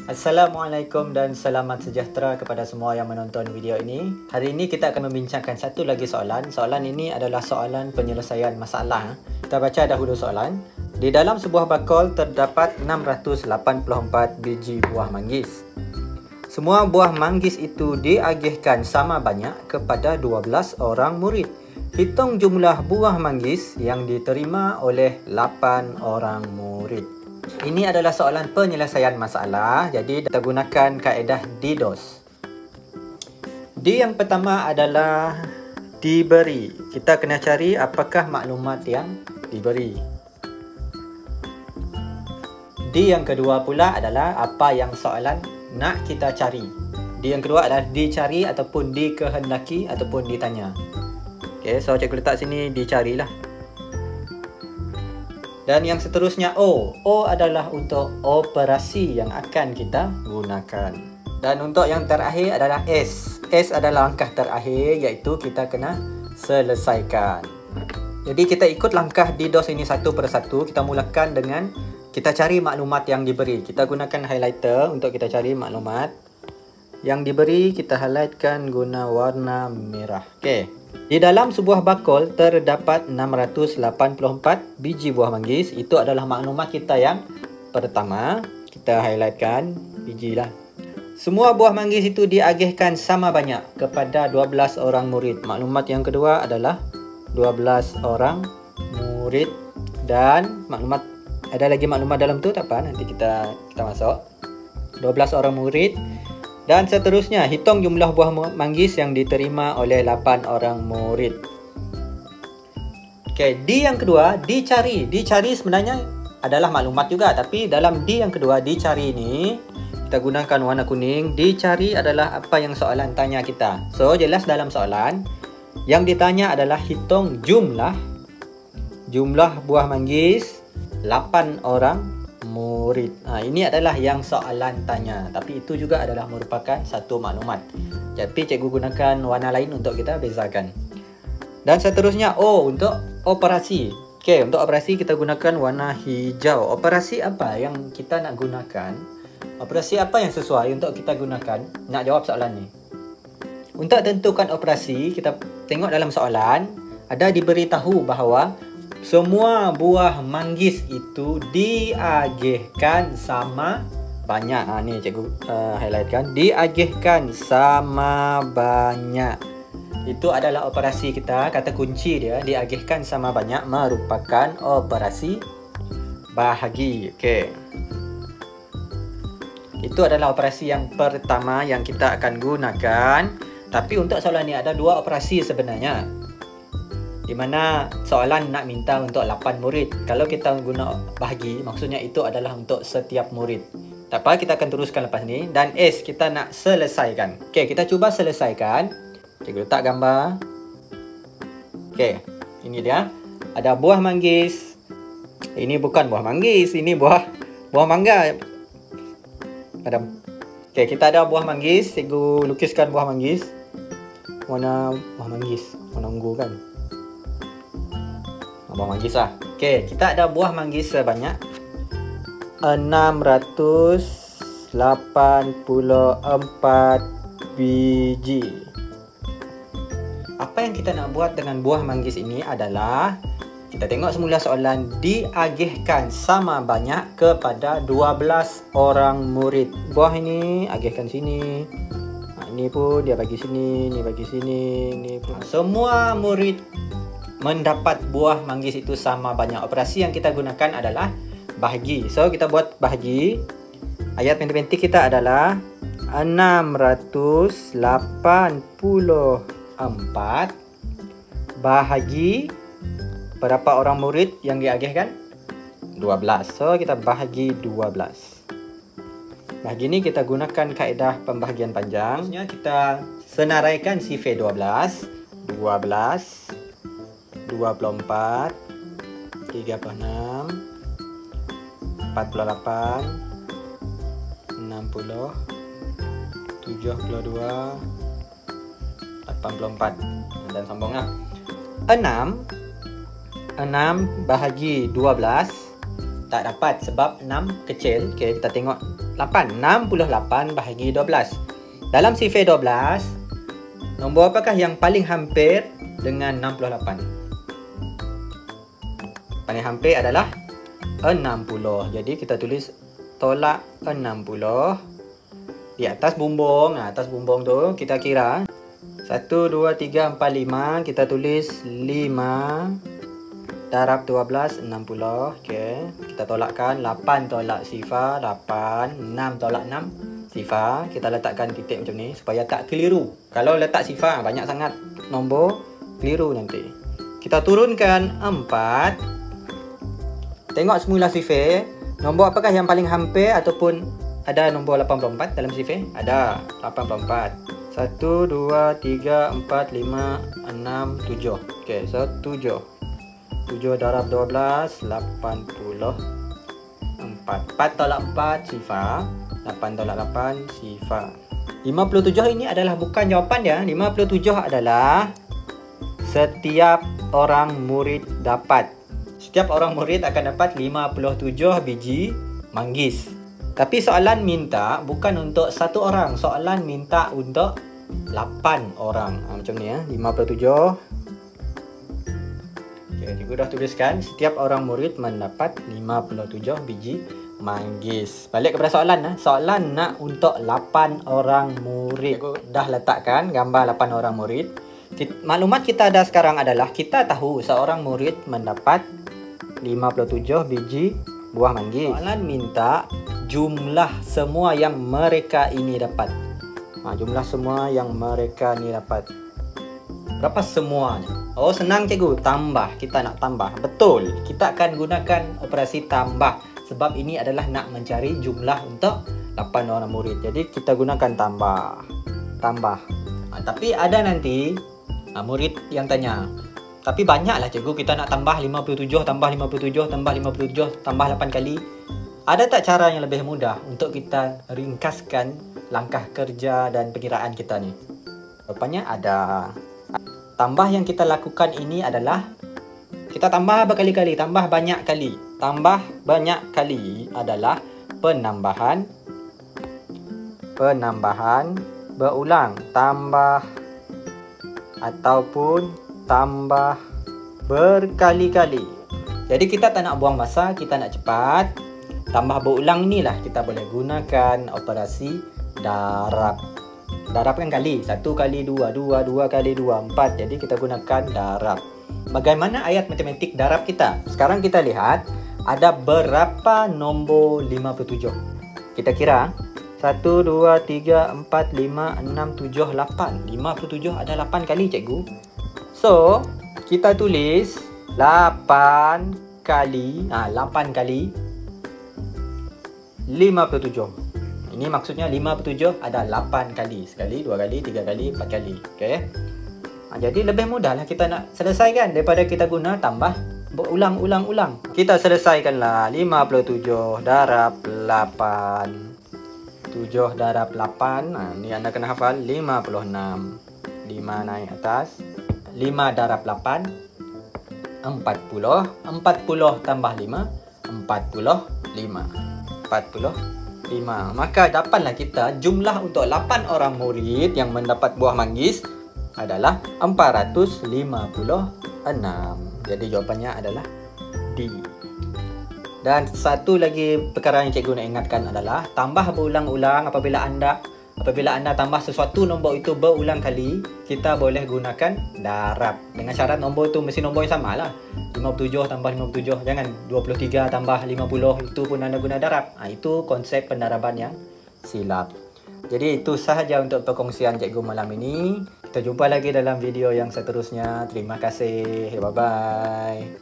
Assalamualaikum dan selamat sejahtera kepada semua yang menonton video ini. Hari ini kita akan membincangkan satu lagi soalan. Soalan ini adalah soalan penyelesaian masalah. Kita baca dahulu soalan. Di dalam sebuah bakul terdapat 684 biji buah manggis. Semua buah manggis itu diagihkan sama banyak kepada 12 orang murid. Hitung jumlah buah manggis yang diterima oleh 8 orang murid. Ini adalah soalan penyelesaian masalah. Jadi kita gunakan kaedah DDoS. D yang pertama adalah diberi. Kita kena cari apakah maklumat yang diberi. D yang kedua pula adalah apa yang soalan nak kita cari. D yang kedua adalah dicari ataupun dikehendaki ataupun ditanya. Okey, so cikgu letak sini dicarilah. Dan yang seterusnya O. O adalah untuk operasi yang akan kita gunakan. Dan untuk yang terakhir adalah S. S adalah langkah terakhir, iaitu kita kena selesaikan. Jadi kita ikut langkah DDoS ini satu persatu. Kita mulakan dengan kita cari maklumat yang diberi. Kita gunakan highlighter untuk kita cari maklumat yang diberi. Kita highlightkan guna warna merah. Okey. Di dalam sebuah bakul terdapat 684 biji buah manggis. Itu adalah maklumat kita yang pertama. Kita highlightkan biji lah. Semua buah manggis itu diagihkan sama banyak kepada 12 orang murid. Maklumat yang kedua adalah 12 orang murid. Dan maklumat, ada lagi maklumat dalam tu, tak apa, nanti kita masuk. 12 orang murid. Dan seterusnya, hitung jumlah buah manggis yang diterima oleh 8 orang murid. Okey, D yang kedua, dicari. Dicari sebenarnya adalah maklumat juga. Tapi dalam D yang kedua, dicari ini, kita gunakan warna kuning. Dicari adalah apa yang soalan tanya kita. So, jelas dalam soalan, yang ditanya adalah hitung jumlah buah manggis 8 orang murid. Ini adalah yang soalan tanya. Tapi itu juga adalah merupakan satu maklumat. Jadi cikgu gunakan warna lain untuk kita bezakan. Dan seterusnya O untuk operasi. Okey, untuk operasi kita gunakan warna hijau. Operasi apa yang kita nak gunakan? Operasi apa yang sesuai untuk kita gunakan? Nak jawab soalan ni. Untuk tentukan operasi, kita tengok dalam soalan ada diberitahu bahawa semua buah manggis itu diagihkan sama banyak. Ni cikgu highlightkan. Diagihkan sama banyak. Itu adalah operasi kita. Kata kunci dia, diagihkan sama banyak, merupakan operasi bahagi. Okey. Itu adalah operasi yang pertama yang kita akan gunakan. Tapi untuk soalan ni ada dua operasi sebenarnya. Di mana soalan nak minta untuk 8 murid. Kalau kita guna bahagi, maksudnya itu adalah untuk setiap murid. Tak apa, kita akan teruskan lepas ni. Dan S, kita nak selesaikan. Okey, kita cuba selesaikan. Cikgu letak gambar. Okey, ini dia. Ada buah manggis. Ini bukan buah manggis, ini buah mangga. Ada. Okey, kita ada buah manggis. Cikgu lukiskan buah manggis. Warna buah manggis, warna ungu kan? Buah manggis lah. Okey, kita ada buah manggis sebanyak 684 biji. Apa yang kita nak buat dengan buah manggis ini adalah, kita tengok semula soalan, diagihkan sama banyak kepada 12 orang murid. Buah ini agihkan sini. Ini pun dia bagi sini, ni bagi sini, ni pun. Semua murid mendapat buah manggis itu sama banyak. Operasi yang kita gunakan adalah bahagi. So, kita buat bahagi. Ayat matematik kita adalah 684 bahagi berapa orang murid yang diagihkan? 12. So, kita bahagi 12. Bahagi ini kita gunakan kaedah pembahagian panjang. Kita senaraikan sifar 12. 24, 36, 48, 60, 72, 84. Dan sambunglah. 6 bahagi 12 tak dapat sebab 6 kecil. Okay, kita tengok 8. 68 bahagi 12. Dalam sifar 12, nombor apakah yang paling hampir dengan 68? Paling hampir adalah 60. Jadi kita tulis tolak 60. Di atas bumbung. Atas bumbung tu kita kira 1, 2, 3, 4, 5. Kita tulis 5 darab 12, 60. Okey. Kita tolakkan 8 tolak sifar 8, 6 tolak 6 sifar. Kita letakkan titik macam ni supaya tak keliru. Kalau letak sifar banyak sangat nombor, keliru nanti. Kita turunkan 4. Tengok semula sifar. Nombor apakah yang paling hampir ataupun ada nombor 84 dalam sifar? Ada 84. 1, 2, 3, 4, 5, 6, 7. Okey, so 7. 7 darab 12, 84. 4 tolak 4, sifar. 8 tolak 8, sifar. 57 ini adalah bukan jawapan dia. 57 adalah setiap orang murid dapat. Setiap orang murid akan dapat 57 biji manggis. Tapi soalan minta bukan untuk satu orang. Soalan minta untuk 8 orang. Macam ni ya. 57. Cikgu dah tuliskan setiap orang murid mendapat 57 biji manggis. Balik kepada soalan. Soalan nak untuk 8 orang murid. Cikgu dah letakkan gambar 8 orang murid. Maklumat kita ada sekarang adalah kita tahu seorang murid mendapat 57 biji buah manggis. Soalan minta jumlah semua yang mereka ini dapat. Jumlah semua yang mereka ni dapat. Berapa semuanya? Oh, senang cikgu. Tambah. Kita nak tambah. Betul. Kita akan gunakan operasi tambah. Sebab ini adalah nak mencari jumlah untuk 8 orang murid. Jadi kita gunakan tambah. Tambah. Tapi ada nanti murid yang tanya. Tapi banyaklah cikgu. Kita nak tambah 57, tambah 57, tambah 57, tambah 8 kali. Ada tak cara yang lebih mudah untuk kita ringkaskan langkah kerja dan perkiraan kita ni? Jawapannya ada. Tambah yang kita lakukan ini adalah kita tambah berkali-kali, tambah banyak kali. Tambah banyak kali adalah penambahan berulang. Tambah ataupun tambah berkali-kali. Jadi kita tak nak buang masa, kita nak cepat. Tambah berulang inilah kita boleh gunakan operasi darab. Darab kan kali. 1 kali 2, 2 kali 2, 4. Jadi kita gunakan darab. Bagaimana ayat matematik darab kita? Sekarang kita lihat ada berapa nombor 57. Kita kira 1, 2, 3, 4, 5, 6, 7, 8. 57 ada 8 kali cikgu. So, kita tulis 8 kali 57. Ini maksudnya 57 ada 8 kali. Sekali, 2 kali, 3 kali, 4 kali. Okey. Jadi lebih mudahlah kita nak selesaikan daripada kita guna tambah berulang-ulang-ulang. Kita selesaikanlah 57 darab 8. 7 darab 8. Ni anda kena hafal 56. 5 naik atas. 5 darab 8. 40. 40 tambah 5. 45. 45. Maka dapatlah kita jumlah untuk 8 orang murid yang mendapat buah manggis adalah 456. Jadi jawapannya adalah D. Dan satu lagi perkara yang cikgu nak ingatkan adalah tambah berulang-ulang. Apabila anda tambah sesuatu nombor itu berulang kali, kita boleh gunakan darab. Dengan syarat nombor itu mesti nombor yang sama lah. 57 tambah 57. Jangan 23 tambah 50. Itu pun anda guna darab. Itu konsep pendaraban yang silap. Jadi itu sahaja untuk perkongsian cikgu malam ini. Kita jumpa lagi dalam video yang seterusnya. Terima kasih. Bye-bye.